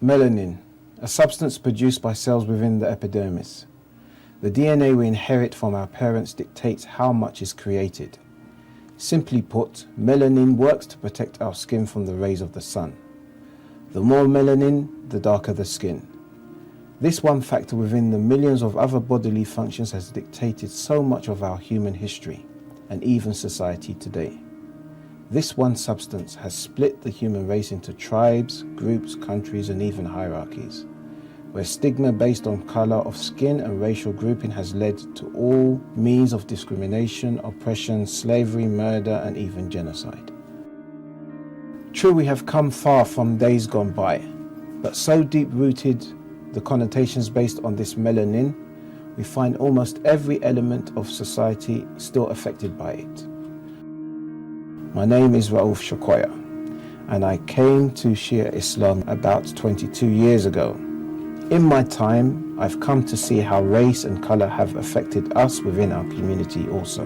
Melanin, a substance produced by cells within the epidermis. The DNA we inherit from our parents dictates how much is created. Simply put, melanin works to protect our skin from the rays of the sun. The more melanin, the darker the skin. This one factor within the millions of other bodily functions has dictated so much of our human history, and even society today. This one substance has split the human race into tribes, groups, countries, and even hierarchies, where stigma based on color of skin and racial grouping has led to all means of discrimination, oppression, slavery, murder, and even genocide. True, we have come far from days gone by, but so deep-rooted the connotations based on this melanin, we find almost every element of society still affected by it. My name is Rauf Shokoya, and I came to Shia Islam about 22 years ago. In my time, I've come to see how race and color have affected us within our community also.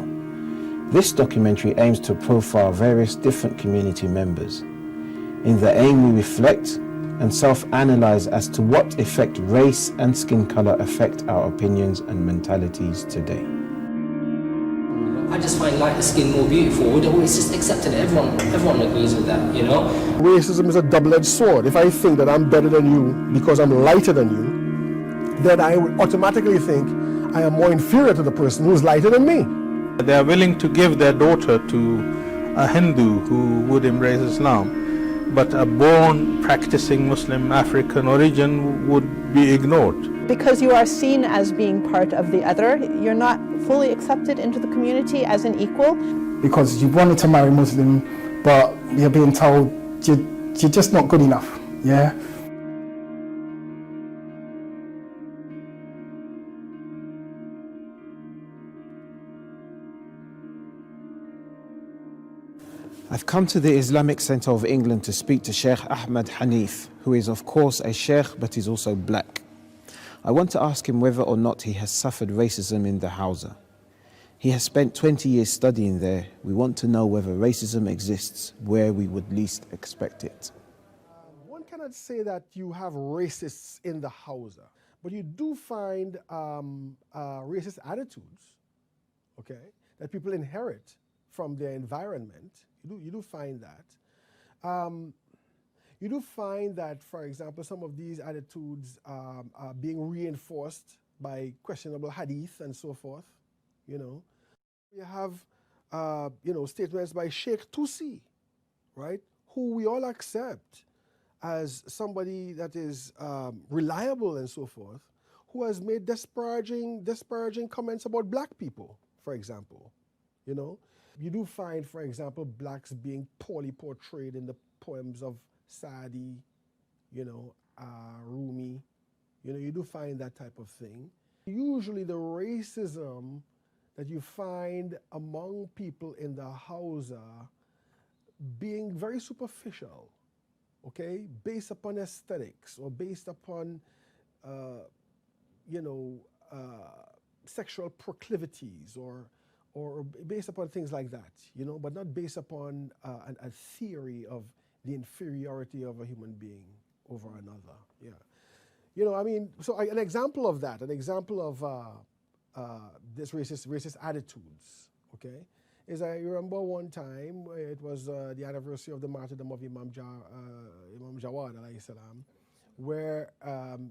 This documentary aims to profile various different community members. In the aim, we reflect and self-analyze as to what effect race and skin color affect our opinions and mentalities today. I just find lighter skin more beautiful. It's just accepted. Everyone agrees with that, you know? Racism is a double-edged sword. If I think that I'm better than you because I'm lighter than you, then I would automatically think I am more inferior to the person who's lighter than me. They are willing to give their daughter to a Hindu who would embrace Islam, but a born practicing Muslim African origin would be ignored. Because you are seen as being part of the other, you're not fully accepted into the community as an equal. Because you wanted to marry Muslim, but you're being told you're just not good enough, yeah? I've come to the Islamic Centre of England to speak to Sheikh Ahmed Hanif, who is of course a sheikh but is also black. I want to ask him whether or not he has suffered racism in the Hausa. He has spent 20 years studying there. We want to know whether racism exists where we would least expect it. One cannot say that you have racists in the Hausa, but you do find racist attitudes, okay, that people inherit from their environment. You do find that. You do find that, for example, some of these attitudes are being reinforced by questionable hadith and so forth, you know. You have, you know, statements by Sheikh Tusi, right, who we all accept as somebody that is reliable and so forth, who has made disparaging comments about black people, for example, you know. You do find, for example, blacks being poorly portrayed in the poems of Saadi, you know, Rumi, you know, you do find that type of thing. Usually the racism that you find among people in the Hausa being very superficial, okay, based upon aesthetics or based upon, you know, sexual proclivities or based upon things like that, you know, but not based upon a theory of the inferiority of a human being over another, yeah. You know, I mean, so an example of that, an example of this racist attitudes, okay, is I remember one time, it was the anniversary of the martyrdom of Imam Jawad, alayhi salam, where,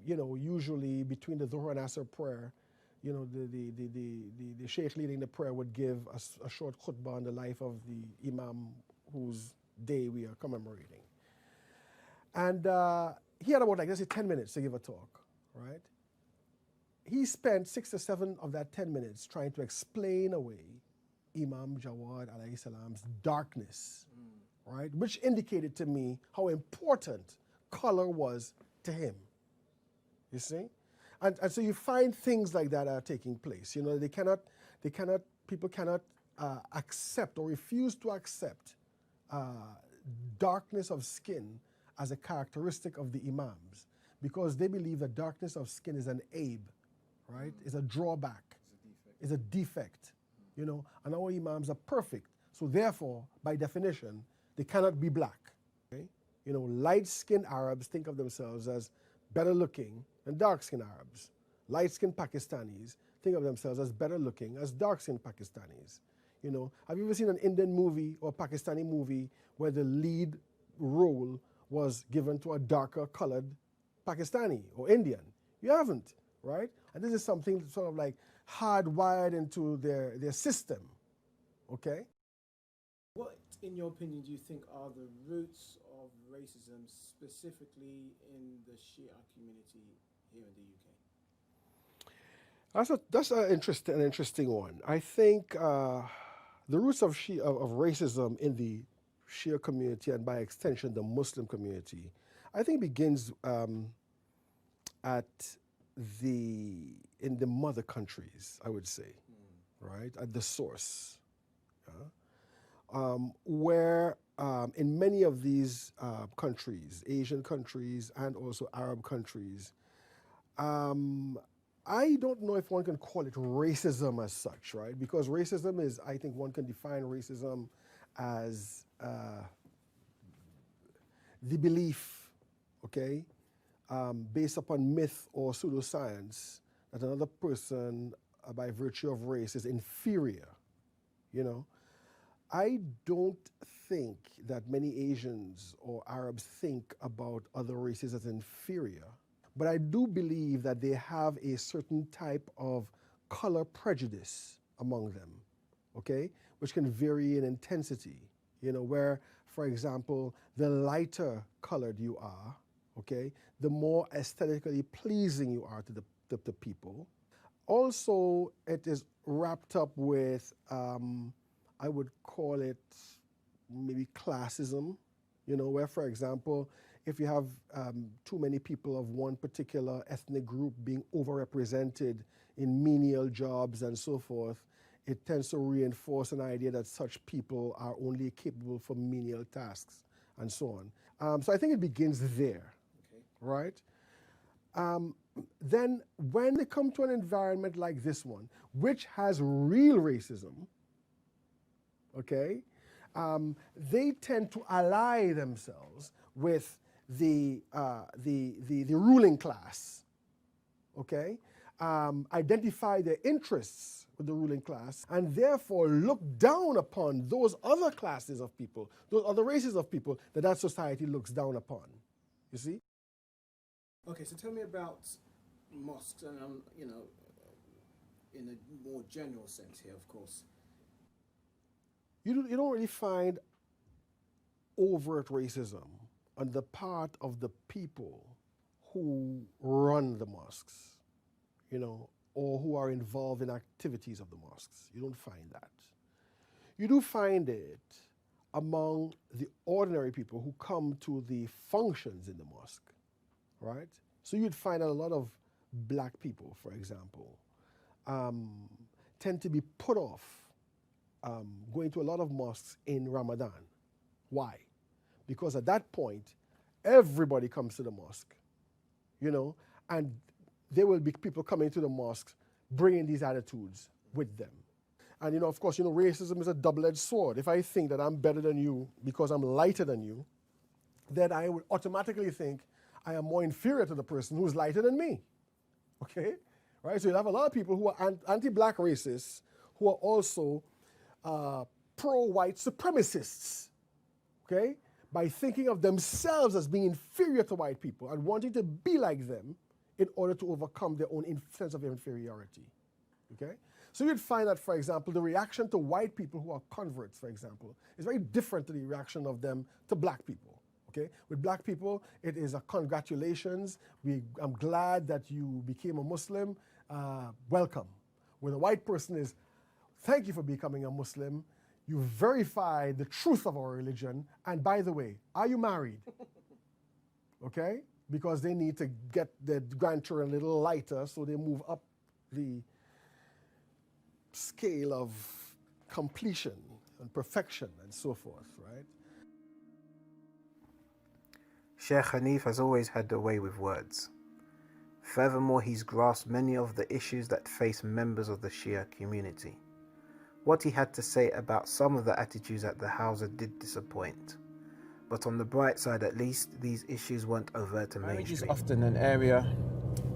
you know, usually between the Dhuhr and Asr prayer, you know, the sheikh leading the prayer would give a short khutbah on the life of the Imam whose day we are commemorating. And he had about, like, let's say 10 minutes to give a talk, right? He spent 6 to 7 of that 10 minutes trying to explain away Imam Jawad alayhi salam's darkness, right? Which indicated to me how important color was to him, you see? And so you find things like that are taking place. You know, people cannot accept or refuse to accept darkness of skin as a characteristic of the imams, because they believe that darkness of skin is an aib, right? It's a drawback. It's a defect, you know, and our imams are perfect. So therefore, by definition, they cannot be black, okay? You know, light-skinned Arabs think of themselves as better looking than dark-skinned Arabs. Light-skinned Pakistanis think of themselves as better looking as dark-skinned Pakistanis. You know, have you ever seen an Indian movie or Pakistani movie where the lead role was given to a darker colored Pakistani or Indian? You haven't, right? And this is something sort of like hardwired into their system, okay? What, in your opinion, do you think are the roots of racism, specifically in the Shia community here in the UK? That's an interesting one. I think the roots of racism in the Shia community, and by extension the Muslim community, I think begins in the mother countries, I would say, right, at the source, where in many of these countries, Asian countries and also Arab countries, I don't know if one can call it racism as such, right? Because racism is, I think one can define racism as the belief, okay, based upon myth or pseudoscience that another person, by virtue of race, is inferior, you know. I don't think that many Asians or Arabs think about other races as inferior. But I do believe that they have a certain type of color prejudice among them, okay, which can vary in intensity, you know, where, for example, the lighter colored you are, okay, the more aesthetically pleasing you are to the people. Also, it is wrapped up with, I would call it maybe classism, you know, where, for example, if you have too many people of one particular ethnic group being overrepresented in menial jobs and so forth, it tends to reinforce an idea that such people are only capable for menial tasks and so on. So I think it begins there, okay, right? Then when they come to an environment like this one, which has real racism, okay, they tend to ally themselves with the ruling class, okay, identify their interests with the ruling class, and therefore look down upon those other classes of people, those other races of people that society looks down upon, you see? Okay, so tell me about mosques, and you know, in a more general sense here, of course. You don't really find overt racism on the part of the people who run the mosques, you know, or who are involved in activities of the mosques. You don't find that. You do find it among the ordinary people who come to the functions in the mosque, right? So you'd find that a lot of black people, for example, tend to be put off going to a lot of mosques in Ramadan. Why? Because at that point, everybody comes to the mosque, you know, and there will be people coming to the mosque bringing these attitudes with them. And, you know, of course, you know, racism is a double-edged sword. If I think that I'm better than you because I'm lighter than you, then I would automatically think I am more inferior to the person who's lighter than me, okay? Right? So you'll have a lot of people who are anti-black racists who are also pro-white supremacists, okay? By thinking of themselves as being inferior to white people and wanting to be like them in order to overcome their own sense of inferiority, okay? So you'd find that, for example, the reaction to white people who are converts, for example, is very different to the reaction of them to black people, okay? With black people, it is a congratulations, I'm glad that you became a Muslim, welcome. With a white person is, thank you for becoming a Muslim, you verified the truth of our religion, and by the way, are you married? Okay? Because they need to get their grandchildren a little lighter, so they move up the scale of completion and perfection and so forth, right? Sheikh Hanif has always had a way with words. Furthermore, he's grasped many of the issues that face members of the Shia community. What he had to say about some of the attitudes at the Hausa did disappoint, But on the bright side, at least, these issues weren't overt and Marriage is mainstream. often an area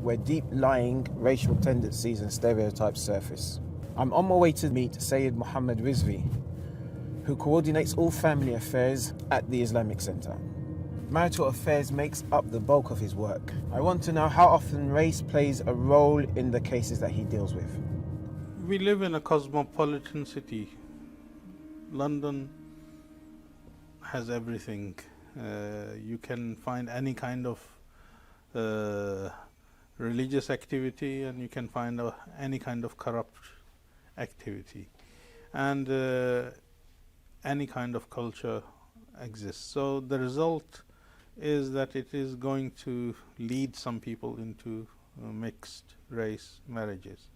where deep-lying racial tendencies and stereotypes surface. I'm on my way to meet Sayyid Muhammad Rizvi, who coordinates all family affairs at the Islamic Center. Marital affairs makes up the bulk of his work. I want to know how often race plays a role in the cases that he deals with. We live in a cosmopolitan city. London has everything. You can find any kind of religious activity, and you can find any kind of corrupt activity, and any kind of culture exists. So the result is that it is going to lead some people into mixed race marriages,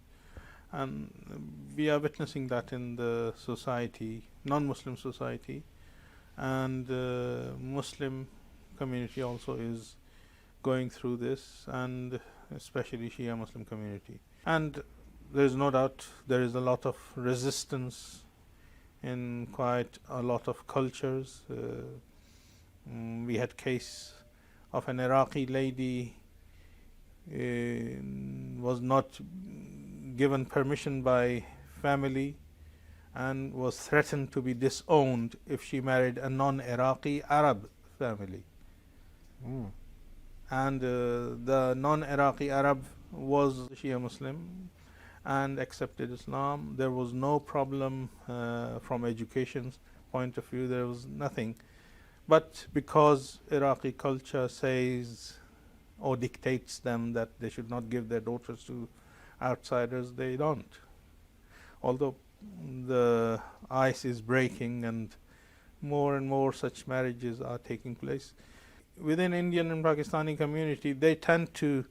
and we are witnessing that in the society, non-Muslim society, and Muslim community also is going through this, and especially Shia Muslim community. And there is no doubt there is a lot of resistance in quite a lot of cultures. We had case of an Iraqi lady was not given permission by family and was threatened to be disowned if she married a non-Iraqi Arab family. And the non-Iraqi Arab was Shia Muslim and accepted Islam. There was no problem from education's point of view. There was nothing. But because Iraqi culture says or dictates them that they should not give their daughters to outsiders, they don't. Although the ice is breaking and more such marriages are taking place. Within Indian and Pakistani community, they tend to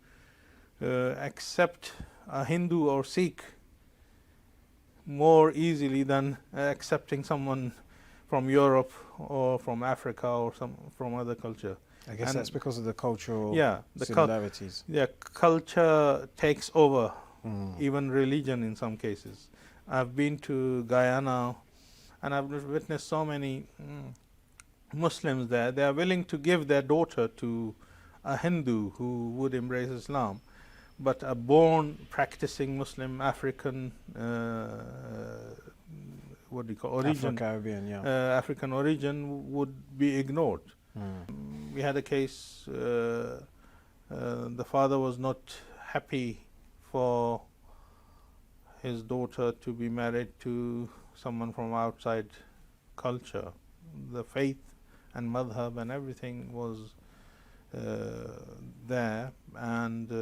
accept a Hindu or Sikh more easily than accepting someone from Europe or from Africa or from other culture. I guess that's because of the cultural similarities. Culture takes over, even religion in some cases. I've been to Guyana and I've witnessed so many Muslims there. They are willing to give their daughter to a Hindu who would embrace Islam, but a born practicing Muslim African what do you call origin? Afro-Caribbean, African origin would be ignored. We had a case, the father was not happy for his daughter to be married to someone from outside culture. The faith and madhab and everything was there, and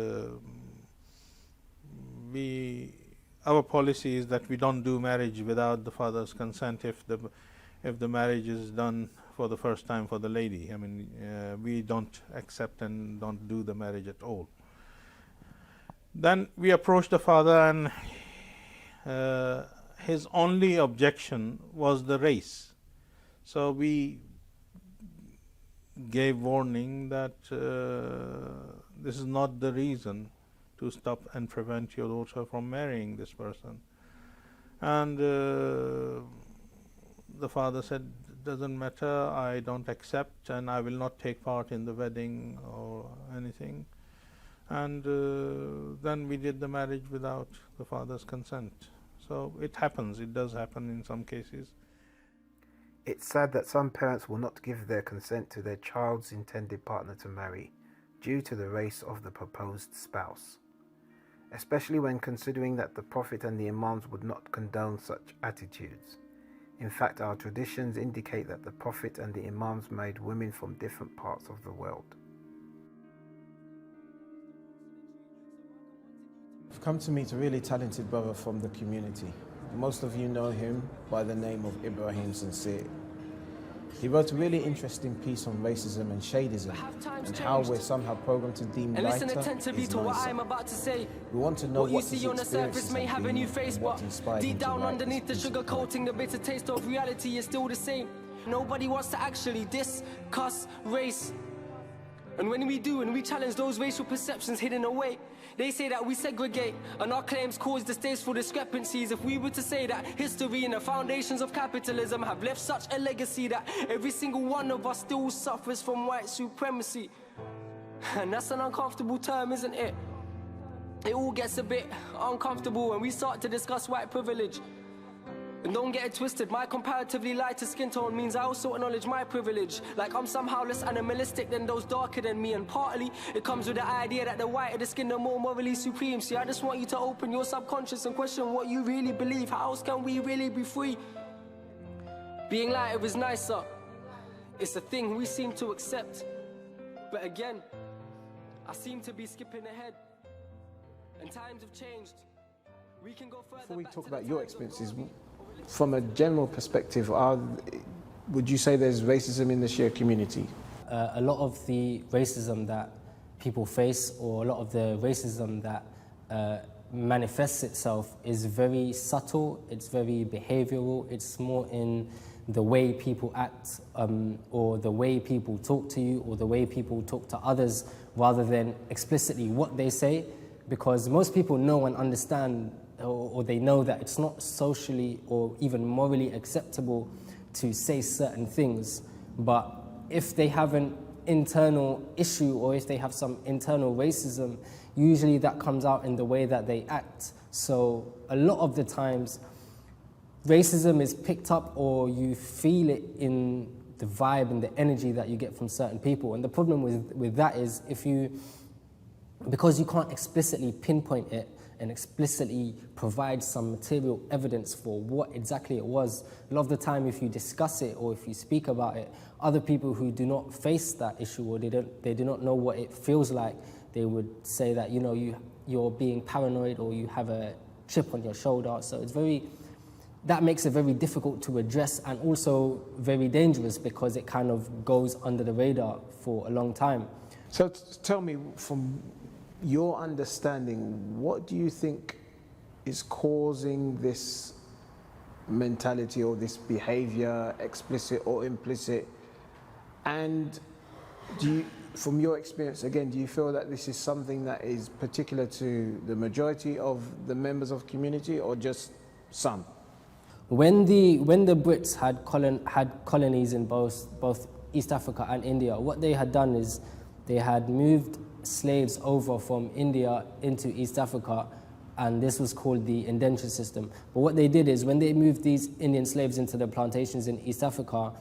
our policy is that we don't do marriage without the father's consent if the marriage is done for the first time for the lady. I mean, we don't accept and don't do the marriage at all. Then we approached the father, and his only objection was the race. So we gave warning that this is not the reason to stop and prevent your daughter from marrying this person. And the father said, doesn't matter, I don't accept and I will not take part in the wedding or anything. And then we did the marriage without the father's consent. So it happens, it does happen in some cases. It's sad that some parents will not give their consent to their child's intended partner to marry due to the race of the proposed spouse, especially when considering that the Prophet and the Imams would not condone such attitudes. In fact, our traditions indicate that the Prophet and the Imams married women from different parts of the world. I've come to meet a really talented brother from the community. Most of you know him by the name of Ibrahim Sincere. He wrote a really interesting piece on racism and shadism and how we're somehow programmed to deem and lighter listen attentively to what I'm about to say. We want to know what you see on the surface may have a new face, but deep down underneath the sugar coating, the bitter taste of reality is still the same. Nobody wants to actually discuss race. And when we do, and we challenge those racial perceptions hidden away, they say that we segregate, and our claims cause distasteful discrepancies. If we were to say that history and the foundations of capitalism have left such a legacy that every single one of us still suffers from white supremacy. And that's an uncomfortable term, isn't it? It all gets a bit uncomfortable when we start to discuss white privilege. And don't get it twisted, my comparatively lighter skin tone means I also acknowledge my privilege. Like I'm somehow less animalistic than those darker than me. And partly, it comes with the idea that the whiter the skin, the more morally supreme. See, I just want you to open your subconscious and question what you really believe. How else can we really be free? Being lighter is nicer. It's a thing we seem to accept. But again, I seem to be skipping ahead. And times have changed. We can go further. Before we talk about your experiences, from a general perspective, would you say there's racism in the Shia community? A lot of the racism that people face, or a lot of the racism that manifests itself, is very subtle, it's very behavioral, it's more in the way people act, or the way people talk to you, or the way people talk to others, rather than explicitly what they say, because most people know and understand, or they know that it's not socially or even morally acceptable to say certain things. But if they have an internal issue, or if they have some internal racism, usually that comes out in the way that they act. So a lot of the times, racism is picked up, or you feel it in the vibe and the energy that you get from certain people. And the problem with that is, because you can't explicitly pinpoint it and explicitly provide some material evidence for what exactly it was, a lot of the time if you discuss it or if you speak about it, other people who do not face that issue, or they do not know what it feels like, they would say that, you know, you're being paranoid, or you have a chip on your shoulder. So that makes it very difficult to address, and also very dangerous, because it kind of goes under the radar for a long time. So tell me, from your understanding, what do you think is causing this mentality or this behavior, explicit or implicit? And from your experience, again, do you feel that this is something that is particular to the majority of the members of the community, or just some? When the Brits had colonies in both East Africa and India, what they had done is they had moved slaves over from India into East Africa, and this was called the indenture system. But what they did is, when they moved these Indian slaves into the plantations in East Africa,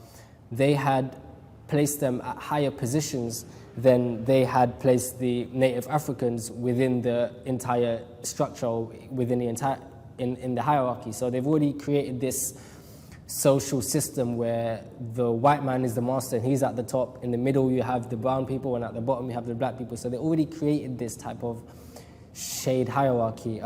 they had placed them at higher positions than they had placed the native Africans within the entire structure, within the entire in the hierarchy. So they've already created this social system where the white man is the master and he's at the top. In the middle you have the brown people, and at the bottom you have the black people. So they already created this type of shade hierarchy.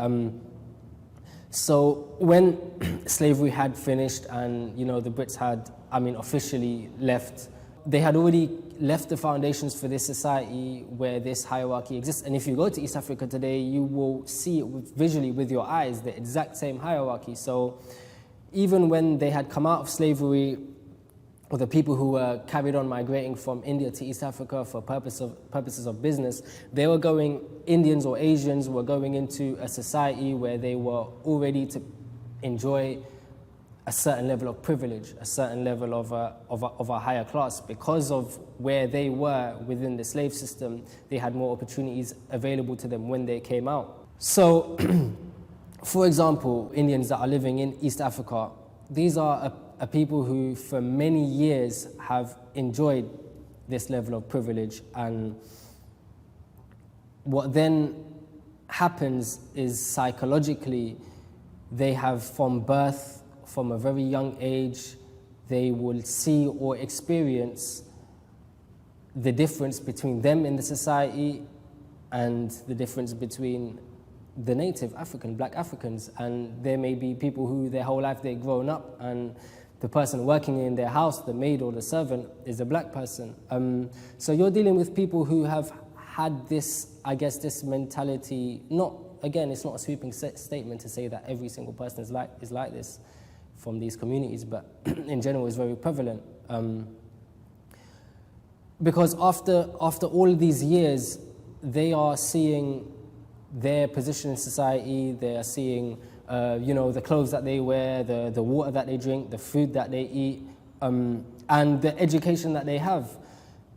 So when slavery had finished, and the Brits had, officially left, they had already left the foundations for this society where this hierarchy exists. And if you go to East Africa today, you will see it visually with your eyes, the exact same hierarchy. So even when they had come out of slavery, or the people who were carried on migrating from India to East Africa for purposes of business, Indians or Asians were going into a society where they were already to enjoy a certain level of privilege, a certain level of a higher class. Because of where they were within the slave system, they had more opportunities available to them when they came out. So, for example, Indians that are living in East Africa, these are a people who for many years have enjoyed this level of privilege, and what then happens is, psychologically, they have from birth, from a very young age, they will see or experience the difference between them in the society and the difference between the native African, black Africans. And there may be people who their whole life they've grown up, and the person working in their house, the maid or the servant, is a black person. So you're dealing with people who have had this, this mentality. It's not a sweeping statement to say that every single person is like this from these communities, but in general it's very prevalent. Because after all of these years, they are seeing their position in society, they are seeing the clothes that they wear, the water that they drink, the food that they eat, and the education that they have.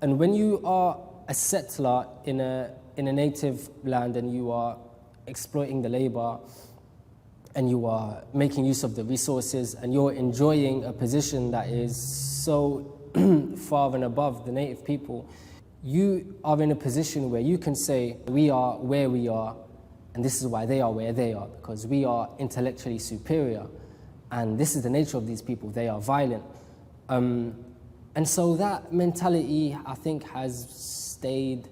And when you are a settler in a native land and you are exploiting the labor and you are making use of the resources and you're enjoying a position that is so far and above the native people, you are in a position where you can say, we are where we are, and this is why they are where they are, because we are intellectually superior. And this is the nature of these people, they are violent. And so that mentality, I think, has stayed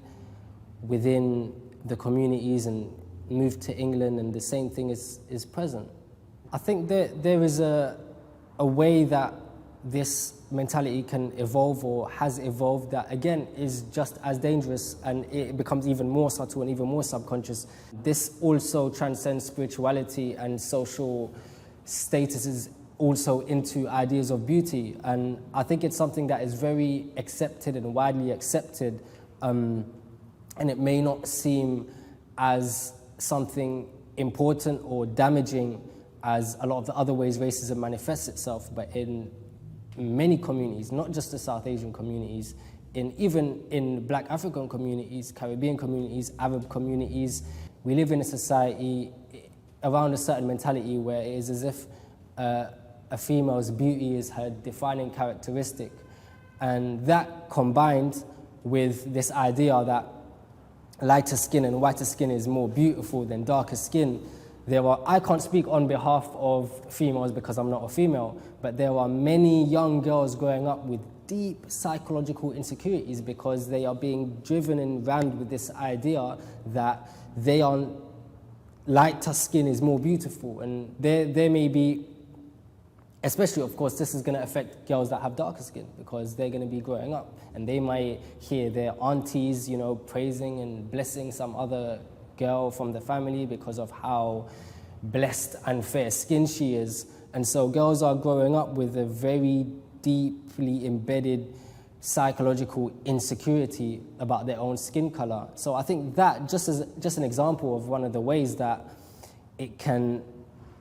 within the communities and moved to England, and the same thing is present. I think there is a way that this mentality can evolve or has evolved that, again, is just as dangerous, and it becomes even more subtle and even more subconscious. This also transcends spirituality and social statuses also into ideas of beauty, and I think it's something that is very accepted and widely accepted, and it may not seem as something important or damaging as a lot of the other ways racism manifests itself, but in many communities, not just the South Asian communities, even in Black African communities, Caribbean communities, Arab communities, we live in a society around a certain mentality where it is as if a female's beauty is her defining characteristic. And that combined with this idea that lighter skin and whiter skin is more beautiful than darker skin, I can't speak on behalf of females because I'm not a female, but there are many young girls growing up with deep psychological insecurities because they are being driven and rammed with this idea that lighter skin is more beautiful. And there may be, especially, of course, this is going to affect girls that have darker skin because they're going to be growing up and they might hear their aunties, praising and blessing some other girl from the family because of how blessed and fair skinned she is. And so girls are growing up with a very deeply embedded psychological insecurity about their own skin color. So I think that just an example of one of the ways that it can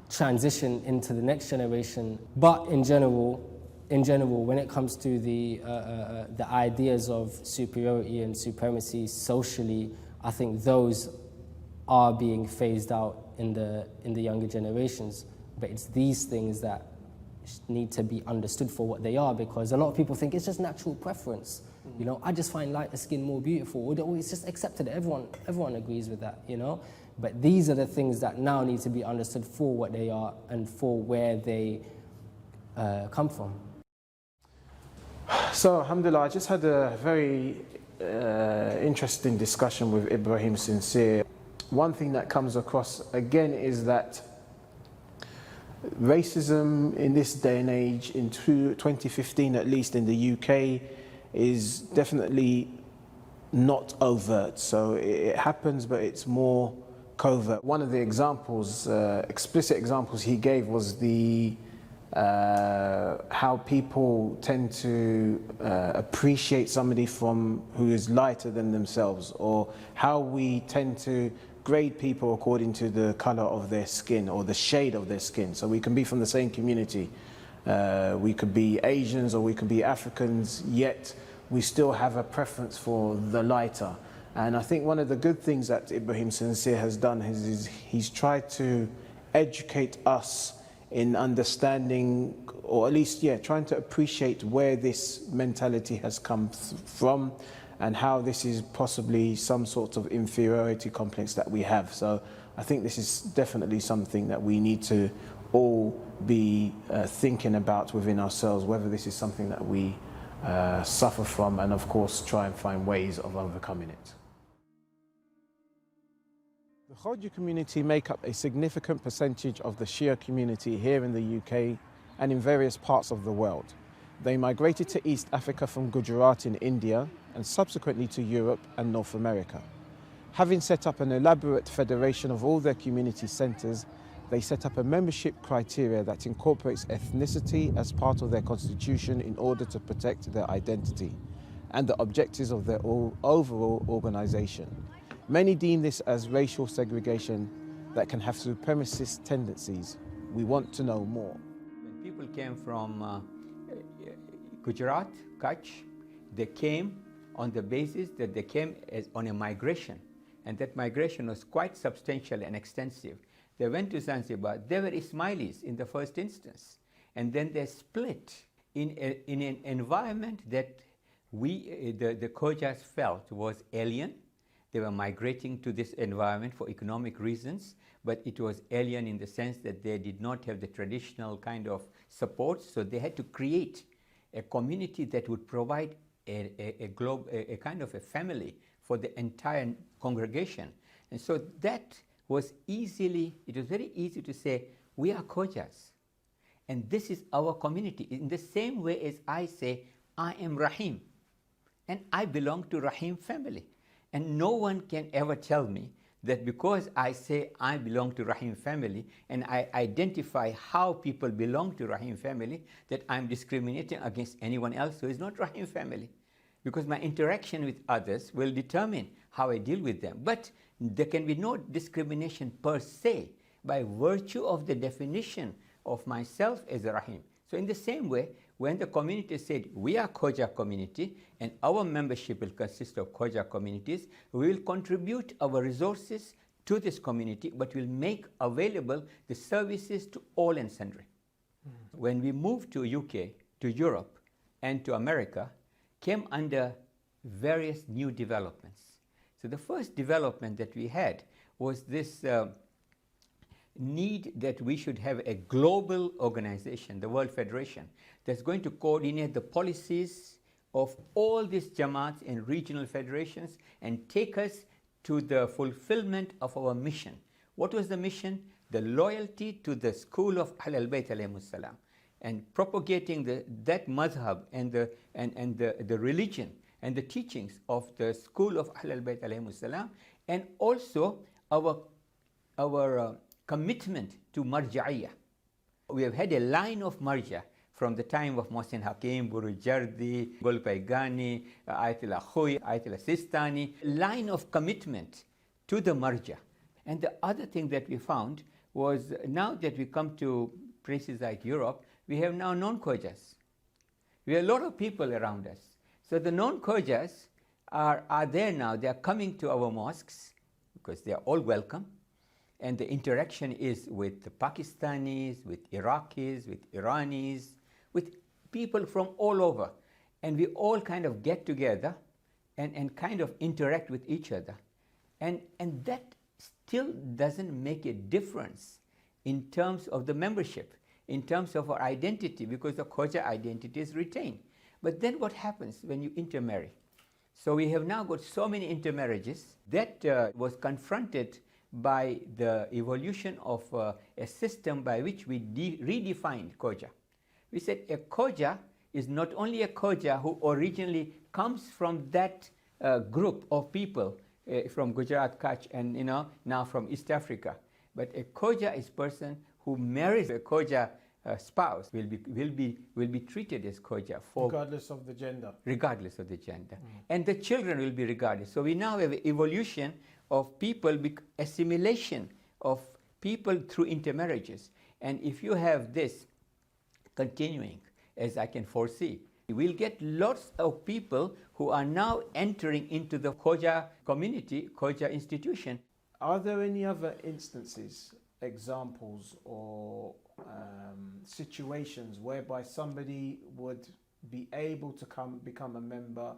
transition into the next generation. But in general, when it comes to the ideas of superiority and supremacy socially, I think those are being phased out in the younger generations. But it's these things that need to be understood for what they are, because a lot of people think it's just natural preference. I just find lighter skin more beautiful, or it's just accepted. Everyone agrees with that, But these are the things that now need to be understood for what they are and for where they come from. So, alhamdulillah, I just had a very interesting discussion with Ibrahim Sincere. One thing that comes across again is that racism in this day and age, in 2015 at least in the UK, is definitely not overt. So it happens, but it's more covert. One of the examples, explicit examples he gave was how people tend to appreciate somebody who is lighter than themselves, or how we tend to grade people according to the color of their skin or the shade of their skin. So we can be from the same community. We could be Asians or we could be Africans, yet we still have a preference for the lighter. And I think one of the good things that Ibrahim Sincere has done is he's tried to educate us in understanding, or at least, trying to appreciate where this mentality has come from and how this is possibly some sort of inferiority complex that we have. So I think this is definitely something that we need to all be thinking about within ourselves, whether this is something that we suffer from, and of course try and find ways of overcoming it. The Khawaja community make up a significant percentage of the Shia community here in the UK and in various parts of the world. They migrated to East Africa from Gujarat in India and subsequently to Europe and North America. Having set up an elaborate federation of all their community centres, they set up a membership criteria that incorporates ethnicity as part of their constitution in order to protect their identity. and the objectives of their overall organisation. Many deem this as racial segregation that can have supremacist tendencies. We want to know more. When people came from Gujarat, Kutch, they came on the basis that they came on a migration, and that migration was quite substantial and extensive. They went to Zanzibar. They were Ismailis in the first instance, and then they split in an environment that the Khojas felt was alien. They were migrating to this environment for economic reasons, but it was alien in the sense that they did not have the traditional kind of support, so they had to create a community that would provide a kind of a family for the entire congregation. And so that was it was very easy to say, we are Khojas, and this is our community. In the same way as I say, I am Rahim, and I belong to Rahim family. And no one can ever tell me that because I say I belong to Rahim family and I identify how people belong to Rahim family, that I'm discriminating against anyone else who is not Rahim family. Because my interaction with others will determine how I deal with them. But there can be no discrimination per se by virtue of the definition of myself as a Rahim. So in the same way, when the community said, we are Khoja community and our membership will consist of Khoja communities, we will contribute our resources to this community, but will make available the services to all and sundry. When we moved to UK, to Europe, and to America, came under various new developments. So the first development that we had was this need that we should have a global organization, the World Federation, that's going to coordinate the policies of all these Jamaats and regional federations and take us to the fulfillment of our mission. What was the mission? The loyalty to the school of Ahlul Bayt alayhimus salam, and propagating that madhab and the religion and the teachings of the school of Ahlul Bayt alayhimus salam, and also our commitment to marja'iyah. We have had a line of marja from the time of Mohsin Hakim, Burujardi, Golpaigani, Ayatollah Khoy, Ayatollah Sistani, line of commitment to the marja. And the other thing that we found was, now that we come to places like Europe, we have now non-Khojas. We have a lot of people around us. So the non-Khojas are there now. They are coming to our mosques because they are all welcome. And the interaction is with the Pakistanis, with Iraqis, with Iranis, with people from all over. And we all kind of get together and kind of interact with each other. And that still doesn't make a difference in terms of the membership, in terms of our identity, because the Khoja identity is retained. But then what happens when you intermarry? So we have now got so many intermarriages that was confronted by the evolution of a system by which we redefined Khoja. We said a Khoja is not only a Khoja who originally comes from that group of people from Gujarat, Kutch, and now from East Africa, but a Khoja is a person who marries a Khoja spouse will be treated as Khoja regardless of the gender. Regardless of the gender, and the children will be regarded. So we now have an evolution of people, assimilation of people through intermarriages. And if you have this continuing, as I can foresee, we'll get lots of people who are now entering into the Khoja community, Khoja institution. Are there any other instances, examples, or situations whereby somebody would be able to become a member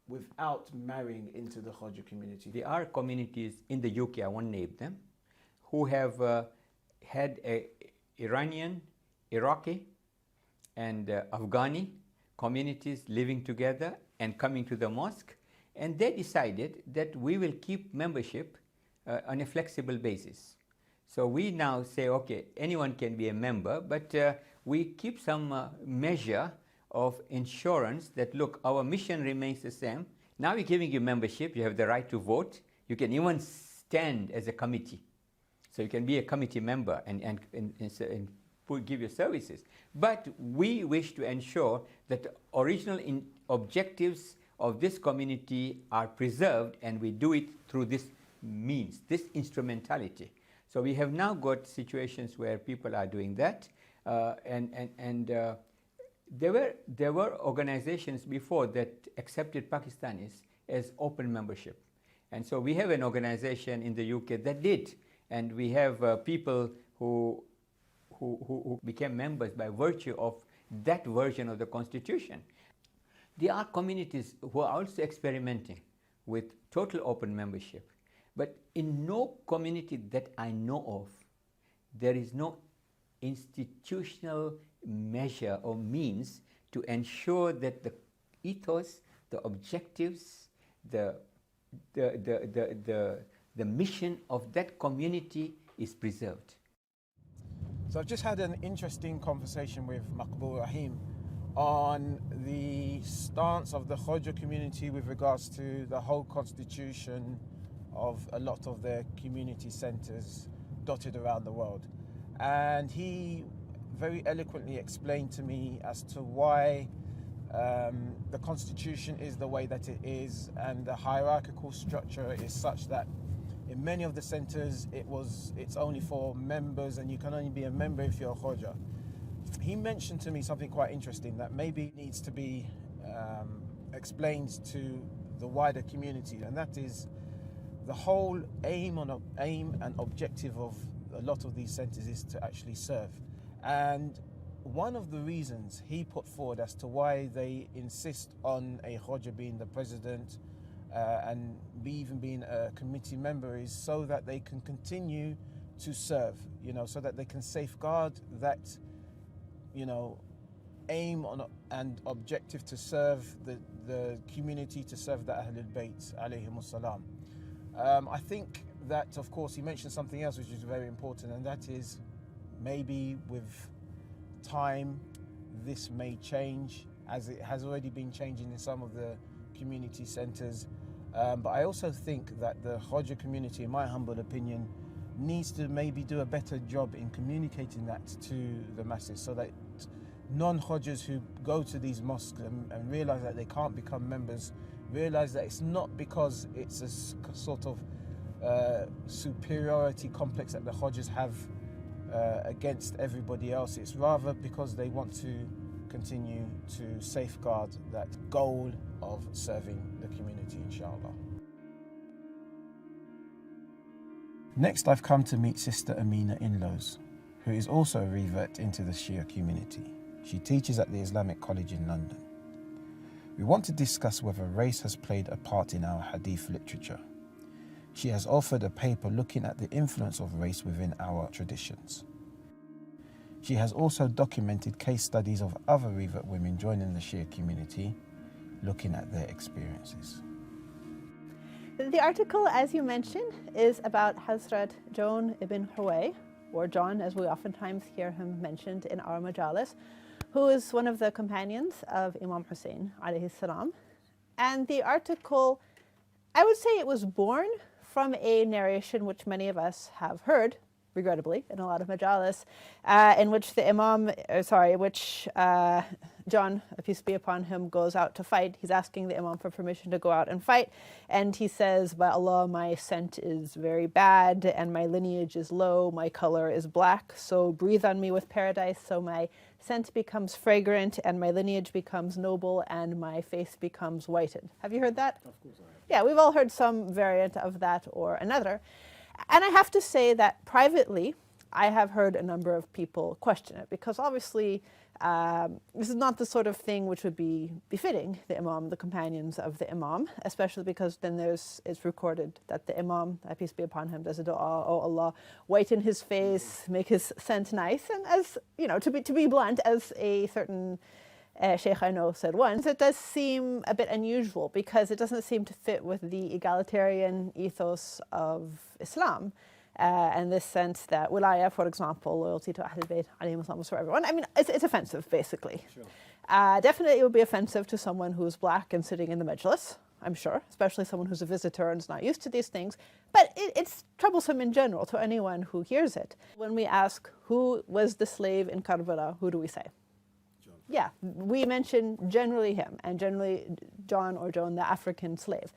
without marrying into the Khoja community? There are communities in the UK, I won't name them, who have had Iranian, Iraqi, and Afghani communities living together and coming to the mosque, and they decided that we will keep membership on a flexible basis. So we now say, okay, anyone can be a member, but we keep some measure of insurance that, look, our mission remains the same. Now we're giving you membership, you have the right to vote, you can even stand as a committee. So you can be a committee member and give your services. But we wish to ensure that the original objectives of this community are preserved, and we do it through this means, this instrumentality. So we have now got situations where people are doing that, there were organizations before that accepted Pakistanis as open membership. And so we have an organization in the UK that did, and we have people who became members by virtue of that version of the constitution. There are communities who are also experimenting with total open membership. But in no community that I know of, there is no institutional measure or means to ensure that the ethos, the objectives, the mission of that community is preserved. So I've just had an interesting conversation with Maqbul Rahim on the stance of the Khoja community with regards to the whole constitution of a lot of their community centres dotted around the world. And he very eloquently explained to me as to why the constitution is the way that it is, and the hierarchical structure is such that in many of the centres it's only for members, and you can only be a member if you're a Khoja. He mentioned to me something quite interesting that maybe needs to be explained to the wider community, and that is the whole aim and objective of a lot of these centres is to actually serve. And one of the reasons he put forward as to why they insist on a Khoja being the president and even being a committee member is so that they can continue to serve, so that they can safeguard that, aim on and objective to serve the community, to serve the Ahlul Bayt alayhimus salam. I think that, of course, he mentioned something else which is very important, and that is maybe with time this may change, as it has already been changing in some of the community centres. But I also think that the Khoja community, in my humble opinion, needs to maybe do a better job in communicating that to the masses, so that non-Khojas who go to these mosques and realise that they can't become members, realise that it's not because it's a sort of superiority complex that the Khojas have against everybody else. It's rather because they want to continue to safeguard that goal of serving the community, inshallah. Next, I've come to meet Sister Amina Inlows, who is also a revert into the Shia community. She teaches at the Islamic College in London. We want to discuss whether race has played a part in our hadith literature. She has authored a paper looking at the influence of race within our traditions. She has also documented case studies of other revert women joining the Shia community, looking at their experiences. The article, as you mentioned, is about Hazrat John ibn Huway, or John as we oftentimes hear him mentioned in our majalis, who is one of the companions of Imam Hussein alayhi salam. And the article, I would say it was born from a narration which many of us have heard, regrettably, in a lot of majalis, in which the Imam, John, peace be upon him, goes out to fight. He's asking the Imam for permission to go out and fight, and he says, by Allah, my scent is very bad, and my lineage is low, my color is black, so breathe on me with paradise, so my scent becomes fragrant, and my lineage becomes noble, and my face becomes whitened. Have you heard that? Of course I have. Yeah, we've all heard some variant of that or another. And I have to say that privately, I have heard a number of people question it, because obviously this is not the sort of thing which would be befitting the Imam, the companions of the Imam, especially because then it's recorded that the Imam, peace be upon him, does a dua, oh Allah, whiten his face, make his scent nice. And as, to be blunt, as a certain Sheikh I know said once, it does seem a bit unusual because it doesn't seem to fit with the egalitarian ethos of Islam. And this sense that wilaya, for example, loyalty to Ahlul Bayt alayhim salam was for everyone. I mean, it's offensive, basically. Sure. Definitely it would be offensive to someone who's black and sitting in the majlis, I'm sure, especially someone who's a visitor and is not used to these things. But it's troublesome in general to anyone who hears it. When we ask who was the slave in Karbala, who do we say? John. Yeah, we mention generally him, and generally John or Joan, the African slave.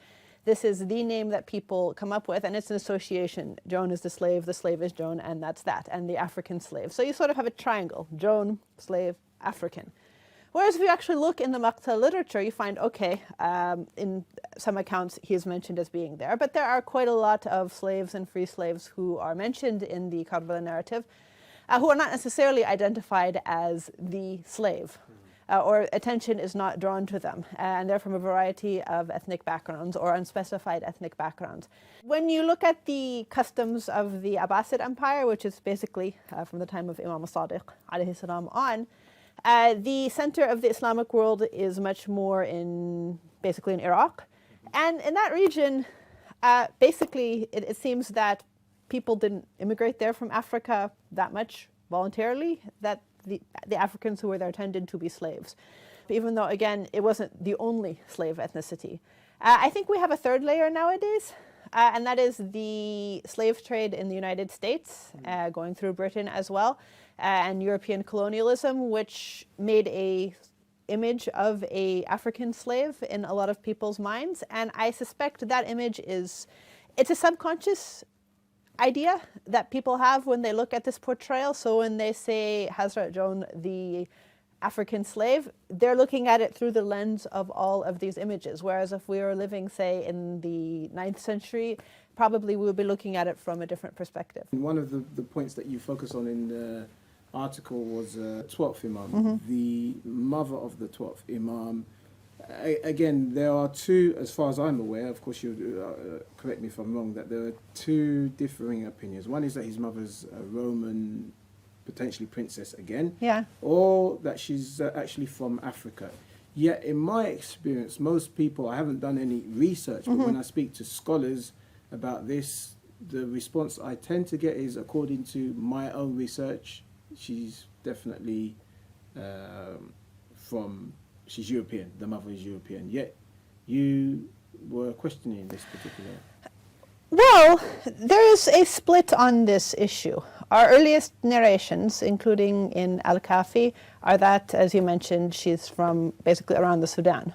This is the name that people come up with, and it's an association. Joan is the slave is Joan, and that's that, and the African slave. So you sort of have a triangle: Joan, slave, African. Whereas if you actually look in the Maqta literature, you find, okay, in some accounts he is mentioned as being there, but there are quite a lot of slaves and free slaves who are mentioned in the Karbala narrative, who are not necessarily identified as the slave. Or attention is not drawn to them, and they're from a variety of ethnic backgrounds or unspecified ethnic backgrounds. When you look at the customs of the Abbasid Empire, which is basically from the time of Imam Sadiq alayhi salam on, the center of the Islamic world is much more basically in Iraq. And in that region, basically it seems that people didn't immigrate there from Africa that much voluntarily, that the Africans who were there tended to be slaves, even though, again, it wasn't the only slave ethnicity. I think we have a third layer nowadays, and that is the slave trade in the United States, going through Britain as well, and European colonialism, which made a image of a African slave in a lot of people's minds. And I suspect that image it's a subconscious idea that people have when they look at this portrayal. So when they say Hazrat Joan, the African slave, they're looking at it through the lens of all of these images. Whereas if we were living, say, in the 9th century, probably we would be looking at it from a different perspective. One of the points that you focus on in the article was 12th Imam, the mother of the 12th Imam. Again, there are two, as far as I'm aware, of course you correct me if I'm wrong, that there are two differing opinions. One is that his mother's a Roman, potentially princess again, or that she's actually from Africa. Yet in my experience, most people, I haven't done any research, but when I speak to scholars about this, the response I tend to get is, according to my own research, she's definitely she's European, the mother is European, yet you were questioning this particular... Well, there is a split on this issue. Our earliest narrations, including in Al-Kafi, are that, as you mentioned, she's from basically around the Sudan.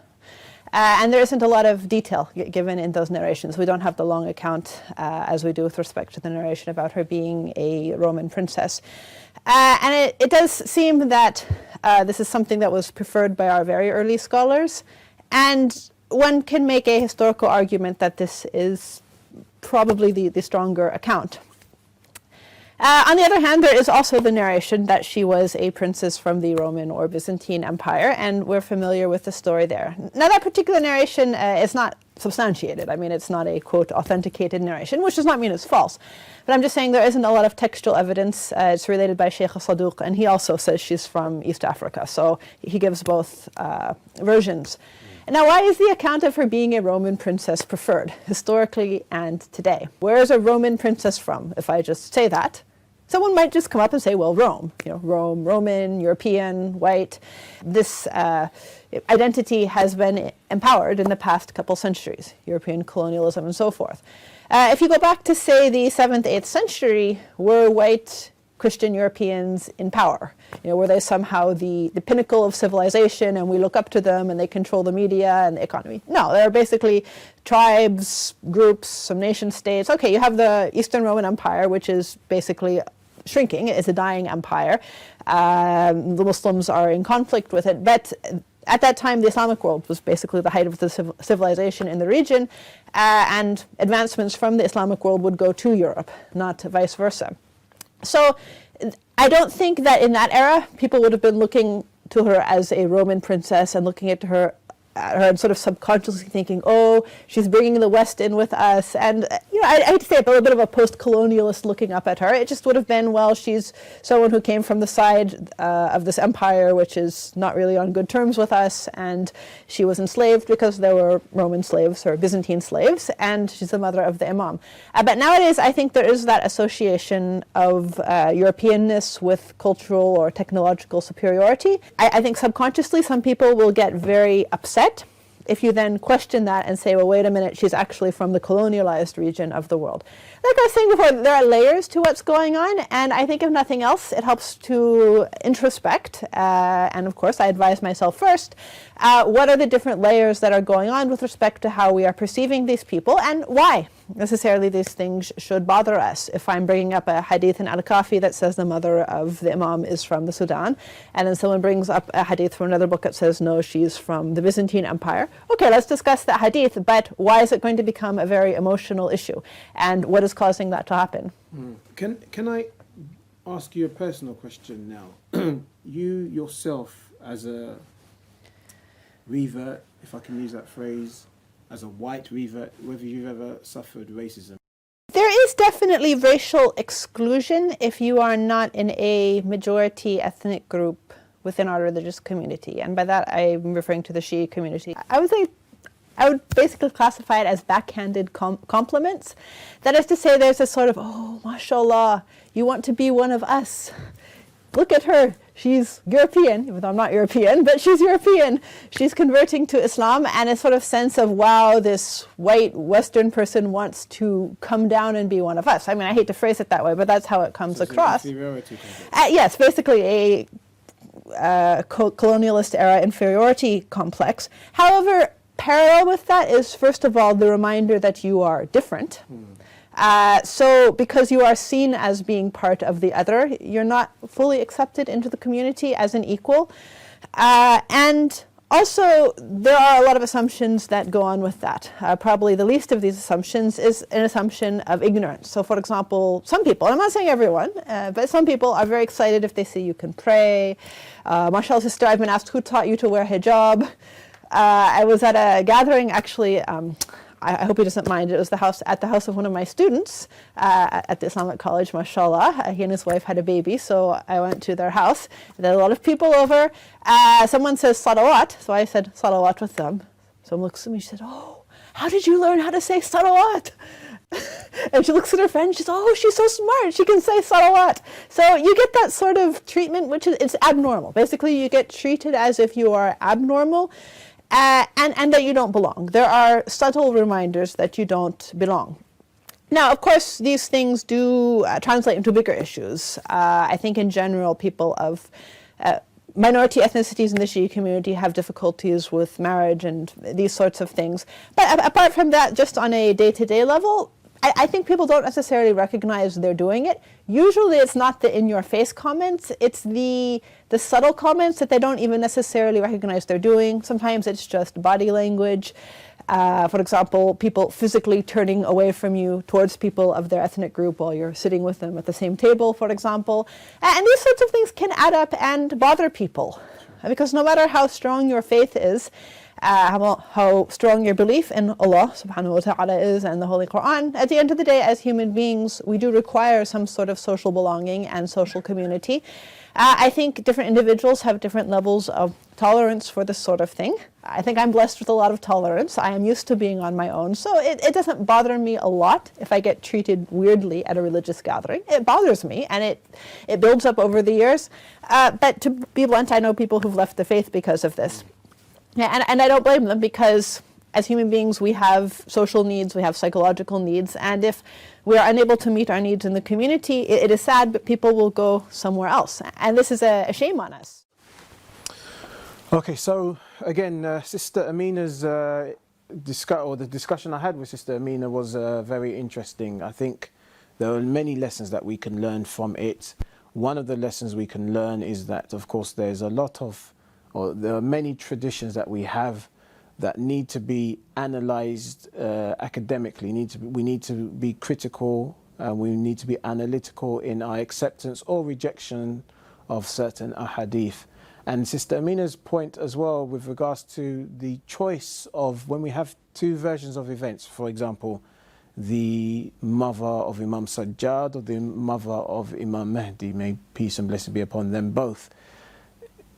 And there isn't a lot of detail given in those narrations. We don't have the long account as we do with respect to the narration about her being a Roman princess. And it does seem that this is something that was preferred by our very early scholars. And one can make a historical argument that this is probably the stronger account. On the other hand, there is also the narration that she was a princess from the Roman or Byzantine Empire, and we're familiar with the story there. Now, that particular narration is not substantiated. I mean, it's not a, quote, authenticated narration, which does not mean it's false. But I'm just saying there isn't a lot of textual evidence. It's related by Sheikh Saduq, and he also says she's from East Africa. So he gives both versions. Now, why is the account of her being a Roman princess preferred, historically and today? Where is a Roman princess from? If I just say that, someone might just come up and say, well, Rome. You know, Rome, Roman, European, white. This identity has been empowered in the past couple centuries, European colonialism and so forth. If you go back to, say, the 7th, 8th century, were white Christian Europeans in power? You know, were they somehow the pinnacle of civilization and we look up to them and they control the media and the economy? No, they're basically tribes, groups, some nation states. Okay, you have the Eastern Roman Empire, which is basically shrinking. It's a dying empire. The Muslims are in conflict with it, but at that time, the Islamic world was basically the height of the civilization in the region, and advancements from the Islamic world would go to Europe, not vice versa. So I don't think that in that era, people would have been looking to her as a Roman princess and looking at her and sort of subconsciously thinking, oh, she's bringing the West in with us. And, you know, I hate to say it, but a bit of a post-colonialist looking up at her. It just would have been, well, she's someone who came from the side of this empire, which is not really on good terms with us. And she was enslaved because there were Roman slaves or Byzantine slaves, and she's the mother of the Imam. But nowadays, I think there is that association of Europeanness with cultural or technological superiority. I think subconsciously, some people will get very upset if you then question that and say, well, wait a minute, she's actually from the colonialized region of the world. Like I was saying before, there are layers to what's going on, and I think if nothing else, it helps to introspect, and of course I advise myself first, what are the different layers that are going on with respect to how we are perceiving these people, and why necessarily these things should bother us. If I'm bringing up a hadith in Al-Kafi that says the mother of the Imam is from the Sudan, and then someone brings up a hadith from another book that says, no, she's from the Byzantine Empire. Okay, let's discuss that hadith, but why is it going to become a very emotional issue? And what is causing that to happen? Can I ask you a personal question now? You yourself, as a revert, if I can use that phrase, as a white revert, whether you've ever suffered racism? There is definitely racial exclusion if you are not in a majority ethnic group within our religious community. And by that, I'm referring to the Shi'a community. I would basically classify it as backhanded compliments. That is to say, there's a sort of, oh, mashallah, you want to be one of us. Look at her, she's European, even though I'm not European, but she's European. She's converting to Islam, and a sort of sense of, wow, this white Western person wants to come down and be one of us. I mean, I hate to phrase it that way, but that's how it comes across. Yes, basically a colonialist era inferiority complex. However, parallel with that is, first of all, the reminder that you are different. So because you are seen as being part of the other, you're not fully accepted into the community as an equal. And also, there are a lot of assumptions that go on with that. Probably the least of these assumptions is an assumption of ignorance. So for example, some people, I'm not saying everyone, but some people are very excited if they see you can pray. Mashallah, sister, I've been asked, who taught you to wear hijab? I was at a gathering, actually, I hope he doesn't mind. It was at the house of one of my students at the Islamic College, mashallah. He and his wife had a baby, so I went to their house. There were a lot of people over. Someone says salawat, so I said salawat with them. Someone looks at me, she said, oh, how did you learn how to say salawat? And she looks at her friend, she says, oh, she's so smart, she can say salawat. So you get that sort of treatment, which is, it's abnormal. Basically, you get treated as if you are abnormal. And that you don't belong. There are subtle reminders that you don't belong. Now, of course, these things do translate into bigger issues. I think in general, people of minority ethnicities in the Shi'a community have difficulties with marriage and these sorts of things. But apart from that, just on a day-to-day level, I think people don't necessarily recognize they're doing it. Usually it's not the in-your-face comments, it's the subtle comments that they don't even necessarily recognize they're doing. Sometimes it's just body language. For example, people physically turning away from you towards people of their ethnic group while you're sitting with them at the same table, for example. And these sorts of things can add up and bother people. Because no matter how strong your faith is, how strong your belief in Allah subhanahu wa ta'ala is and the Holy Quran, at the end of the day, as human beings, we do require some sort of social belonging and social community. I think different individuals have different levels of tolerance for this sort of thing. I think I'm blessed with a lot of tolerance. I am used to being on my own, so it doesn't bother me a lot if I get treated weirdly at a religious gathering. It bothers me, and it builds up over the years. But to be blunt, I know people who've left the faith because of this. Yeah, and I don't blame them, because as human beings we have social needs, we have psychological needs, and if we are unable to meet our needs in the community, it is sad, but people will go somewhere else. And this is a shame on us. Okay, so again, Sister Amina's the discussion I had with Sister Amina was very interesting. I think there are many lessons that we can learn from it. One of the lessons we can learn is that, of course, there's a lot of, or there are many traditions that we have that need to be analyzed academically. We need to be critical, we need to be analytical in our acceptance or rejection of certain ahadith. And Sister Amina's point as well with regards to the choice of when we have two versions of events, for example, the mother of Imam Sajjad or the mother of Imam Mahdi, may peace and blessing be upon them both.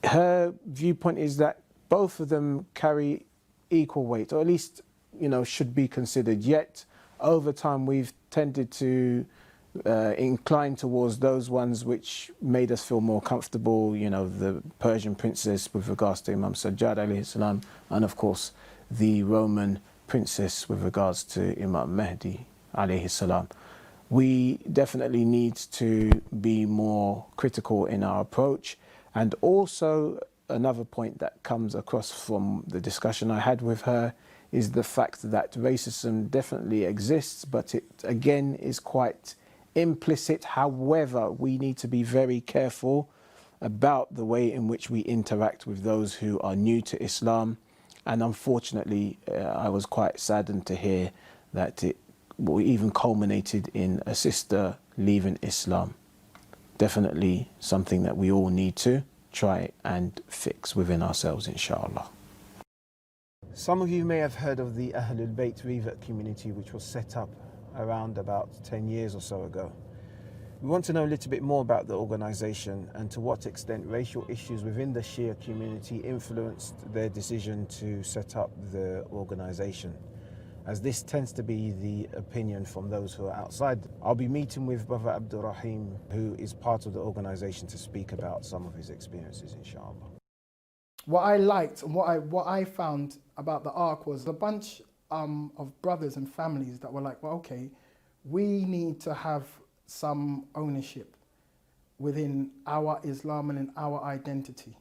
Her viewpoint is that both of them carry equal weight, or at least, you know, should be considered. Yet, over time, we've tended to incline towards those ones which made us feel more comfortable. You know, the Persian princess with regards to Imam Sajjad alayhi salam, and of course, the Roman princess with regards to Imam Mahdi alayhi salam. We definitely need to be more critical in our approach. And also another point that comes across from the discussion I had with her is the fact that racism definitely exists, but it again is quite implicit. However, we need to be very careful about the way in which we interact with those who are new to Islam. And unfortunately, I was quite saddened to hear that it even culminated in a sister leaving Islam. Definitely something that we all need to try and fix within ourselves, inshallah. Some of you may have heard of the Ahlul Bayt revert community, which was set up around about 10 years or so ago. We want to know a little bit more about the organisation and to what extent racial issues within the Shia community influenced their decision to set up the organisation, as this tends to be the opinion from those who are outside. I'll be meeting with Brother Abdul Rahim, who is part of the organisation, to speak about some of his experiences, inshallah. What I liked and what I found about the Ark was a bunch of brothers and families that were like, well, okay, we need to have some ownership within our Islam and in our identity.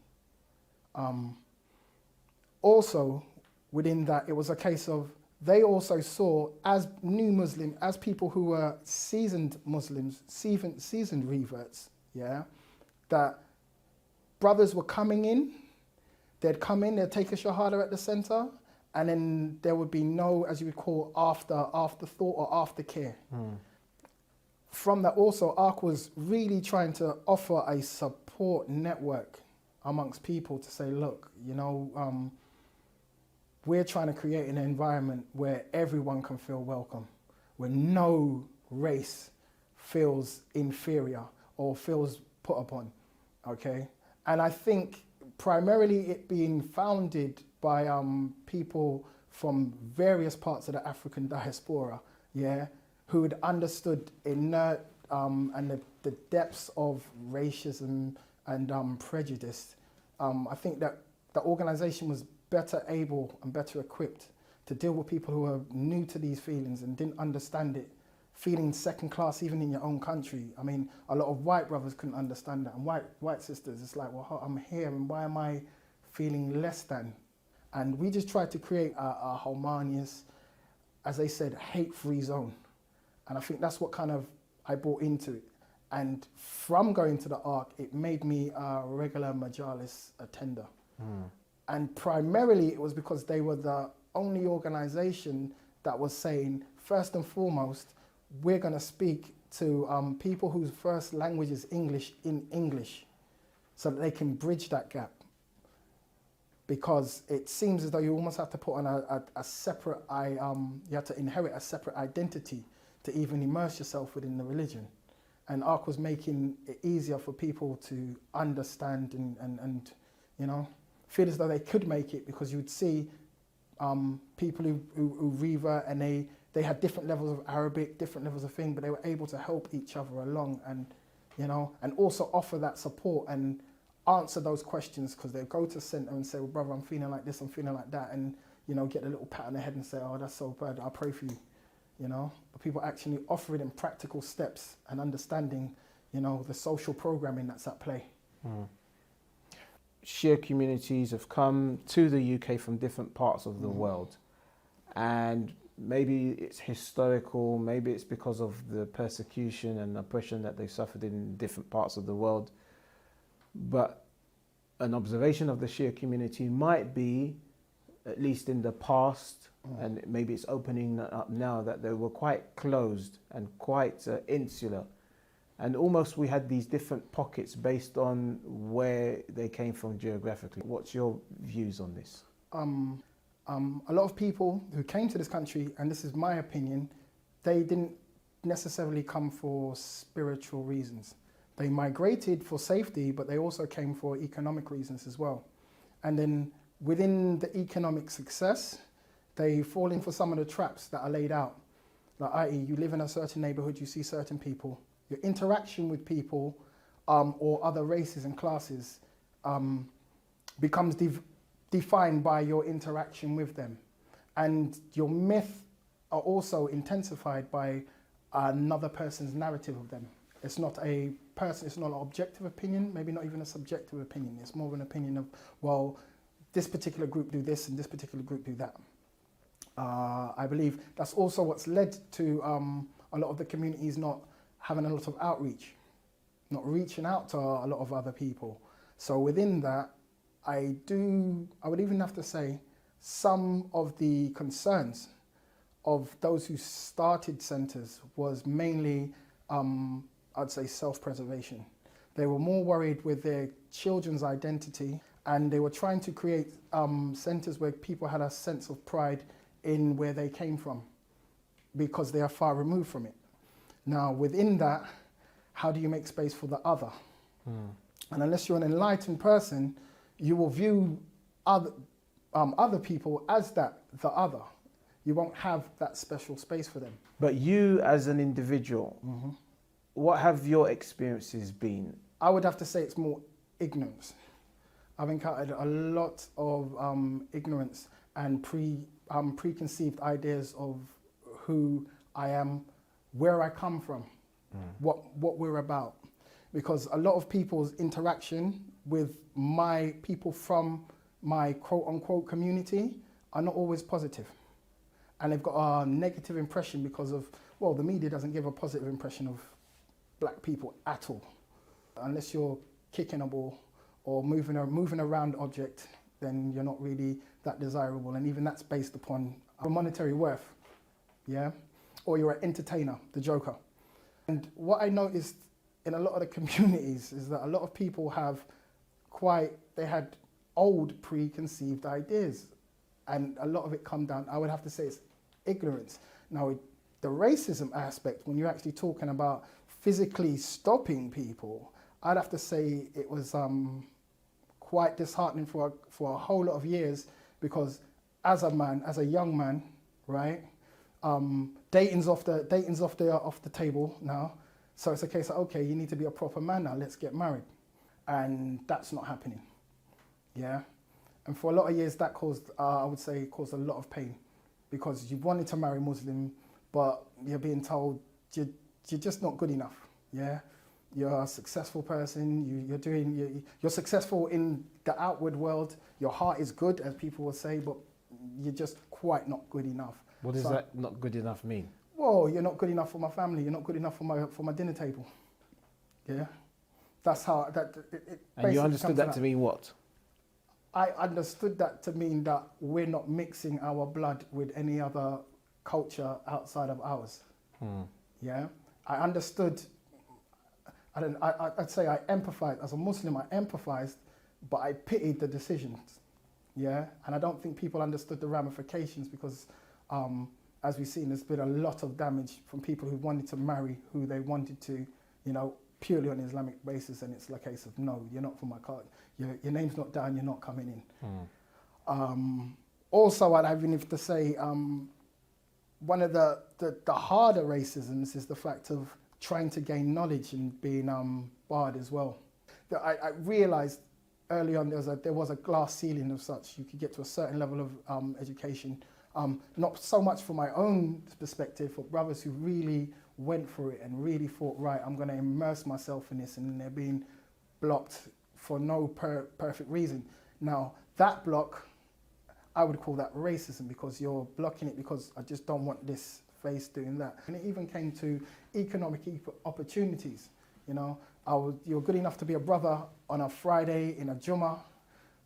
Also, within that, it was a case of they also saw, as new Muslim, as people who were seasoned Muslims, seasoned reverts, yeah, that brothers were coming in, they'd come in, they'd take a shahada at the center, and then there would be no, as you would call, afterthought or aftercare. From that also, ARC was really trying to offer a support network amongst people to say, look, you know, we're trying to create an environment where everyone can feel welcome, where no race feels inferior or feels put upon, okay? And I think primarily it being founded by people from various parts of the African diaspora, yeah, who had understood and the depths of racism and prejudice. I think that the organization was better able and better equipped to deal with people who are new to these feelings and didn't understand it, feeling second class even in your own country. I mean, a lot of white brothers couldn't understand that, and white sisters, it's like, well, I'm here and why am I feeling less than? And we just tried to create a harmonious, as they said, hate-free zone. And I think that's what kind of I brought into it. And from going to the Ark, it made me a regular Majalis attender. And primarily it was because they were the only organization that was saying, first and foremost, we're going to speak to people whose first language is English in English, so that they can bridge that gap. Because it seems as though you almost have to put on a separate, you have to inherit a separate identity to even immerse yourself within the religion. And ARC was making it easier for people to understand and you know, feel as though they could make it, because you would see people who revert and they had different levels of Arabic, different levels of thing, but they were able to help each other along and, you know, and also offer that support and answer those questions, because they go to center and say, well, brother, I'm feeling like this, I'm feeling like that, and, you know, get a little pat on the head and say, oh, that's so bad, I'll pray for you, you know. But people actually offering them practical steps and understanding, you know, the social programming that's at play. Shia communities have come to the UK from different parts of the world, and maybe it's historical, maybe it's because of the persecution and oppression that they suffered in different parts of the world. But an observation of the Shia community might be, at least in the past, and maybe it's opening up now, that they were quite closed and quite insular. And almost we had these different pockets based on where they came from geographically. What's your views on this? A lot of people who came to this country, and this is my opinion, they didn't necessarily come for spiritual reasons. They migrated for safety, but they also came for economic reasons as well. And then within the economic success, they fall in for some of the traps that are laid out. Like, i.e., you live in a certain neighborhood, you see certain people. Your interaction with people or other races and classes becomes defined by your interaction with them. And your myth are also intensified by another person's narrative of them. It's not a person, it's not an objective opinion, maybe not even a subjective opinion. It's more of an opinion of, well, this particular group do this and this particular group do that. I believe that's also what's led to a lot of the communities not having a lot of outreach, not reaching out to a lot of other people. So within that, I would even have to say some of the concerns of those who started centres was mainly, I'd say, self-preservation. They were more worried with their children's identity, and they were trying to create centres where people had a sense of pride in where they came from, because they are far removed from it. Now, within that, how do you make space for the other? And unless you're an enlightened person, you will view other people as the other. You won't have that special space for them. But you as an individual, what have your experiences been? I would have to say it's more ignorance. I've encountered a lot of ignorance and preconceived ideas of who I am, where I come from, what we're about. Because a lot of people's interaction with my people from my quote-unquote community are not always positive. And they've got a negative impression because of, well, the media doesn't give a positive impression of black people at all. Unless you're kicking a ball or moving around object, then you're not really that desirable. And even that's based upon a monetary worth, yeah? Or you're an entertainer, the joker. And what I noticed in a lot of the communities is that a lot of people they had old preconceived ideas. And a lot of it come down, I would have to say it's ignorance. Now, the racism aspect, when you're actually talking about physically stopping people, I'd have to say it was quite disheartening for a whole lot of years, because as a young man, right, dating's off the table now. So it's a case of, okay, you need to be a proper man now, let's get married. And that's not happening, yeah? And for a lot of years, that caused a lot of pain, because you wanted to marry Muslim, but you're being told you're just not good enough, yeah? You're a successful person, you're successful in the outward world, your heart is good, as people will say, but you're just quite not good enough. What does that not good enough mean? Well, you're not good enough for my family, you're not good enough for my dinner table, yeah? That's how, and you understood that to mean what? I understood that to mean that we're not mixing our blood with any other culture outside of ours. Yeah, I understood. I'd say I empathized as a Muslim. I empathized, but I pitied the decisions. Yeah, and I don't think people understood the ramifications, because, as we've seen, there's been a lot of damage from people who wanted to marry who they wanted to, purely on an Islamic basis, and it's like a case of, no, you're not for my card. Your name's not down, you're not coming in. Also, I'd even have to say, one of the harder racisms is the fact of trying to gain knowledge and being barred as well. I realised early on there was a glass ceiling of such. You could get to a certain level of education, not so much from my own perspective, but brothers who really went for it and really thought, right, I'm going to immerse myself in this, and they're being blocked for no perfect reason. Now, that block, I would call that racism, because you're blocking it because I just don't want this face doing that. And it even came to economic opportunities. You're good enough to be a brother on a Friday in a Jummah,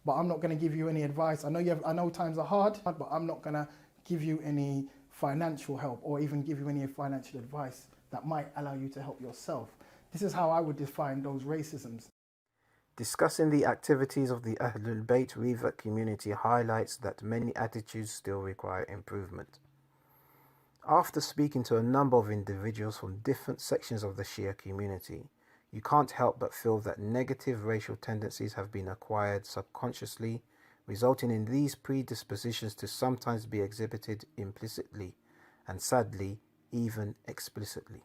but I'm not going to give you any advice. I know times are hard, but I'm not going to give you any financial help or even give you any financial advice that might allow you to help yourself. This is how I would define those racisms. Discussing the activities of the Ahlul Bayt revert community highlights that many attitudes still require improvement. After speaking to a number of individuals from different sections of the Shia community, you can't help but feel that negative racial tendencies have been acquired subconsciously, resulting in these predispositions to sometimes be exhibited implicitly and, sadly, even explicitly.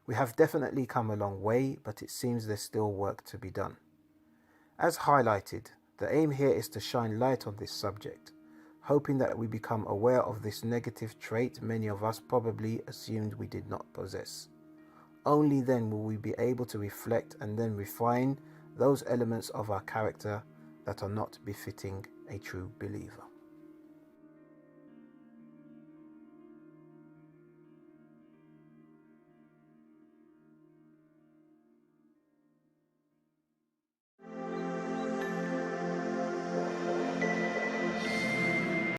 We have definitely come a long way, but it seems there's still work to be done. As highlighted, the aim here is to shine light on this subject, hoping that we become aware of this negative trait many of us probably assumed we did not possess. Only then will we be able to reflect and then refine those elements of our character that are not befitting a true believer.